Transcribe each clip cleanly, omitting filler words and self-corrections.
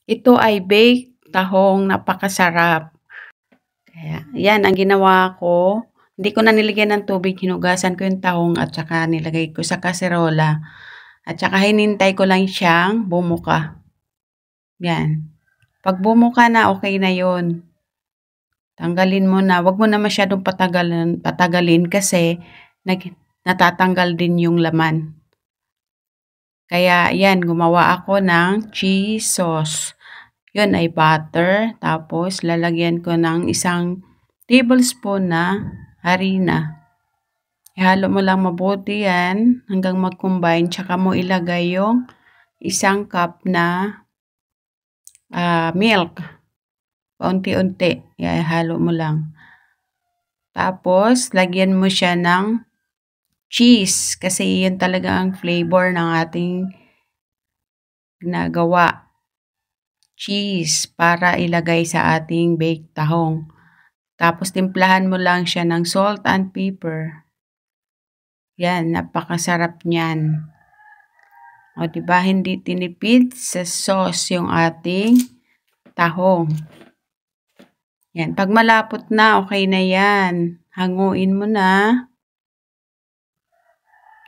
Ito ay baked tahong, napakasarap. Kaya, yan ang ginawa ko. Hindi ko na nilagyan ng tubig, hinugasan ko yung tahong at saka nilagay ko sa kaserola. At saka hinintay ko lang siyang bumuka. Yan. Pag bumuka na, okay na yon. Tanggalin mo na. Huwag mo na masyadong patagalin kasi natatanggal din yung laman. Kaya yan, gumawa ako ng cheese sauce. Yun ay butter. Tapos lalagyan ko ng 1 tablespoon na harina. Ihalo mo lang mabuti yan hanggang mag-combine. Tsaka mo ilagay yung 1 cup na milk. Paunti-unti. Ihalo mo lang. Tapos, lagyan mo siya ng cheese. Kasi yun talaga ang flavor ng ating ginagawa. Cheese para ilagay sa ating baked tahong. Tapos, timplahan mo lang siya ng salt and pepper. Yan, napakasarap niyan. O, diba, hindi tinipid sa sauce yung ating tahong. Yan, pag malapot na, okay na yan. Hanguin mo na.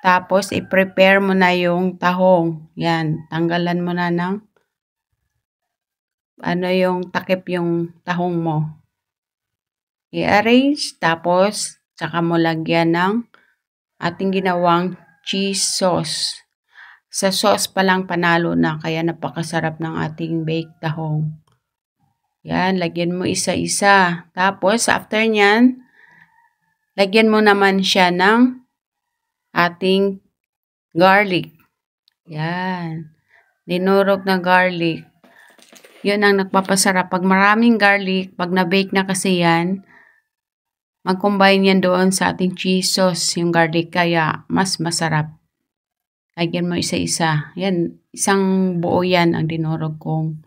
Tapos, i-prepare mo na yung tahong. Yan, tanggalan mo na ng yung takip yung tahong mo. I-arrange, tapos, saka mo lagyan ng ating ginawang cheese sauce. Sa sauce pa lang panalo na, kaya napakasarap ng ating baked tahong. Yan, lagyan mo isa-isa. Tapos, after nyan, lagyan mo naman siya ng ating garlic. Yan. Dinurog na garlic. Yun ang nagpapasarap. Pag maraming garlic, pag na-bake na kasi yan, mag-combine yan doon sa ating cheese sauce, yung garlic, kaya mas masarap. Lagyan mo isa-isa. Yan, isang buo yan ang dinurog kong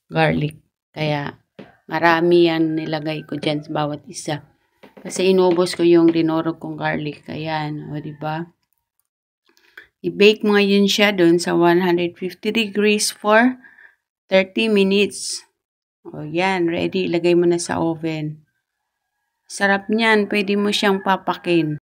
garlic. Kaya marami yan nilagay ko dyan sa bawat isa. Kasi inubos ko yung dinurog kong garlic. Ayan, o diba? I-bake mo ngayon siya doon sa 150 degrees for 30 minutes. O yan, ready. Ilagay mo na sa oven. Sarap niyan. Pwede mo siyang papakin.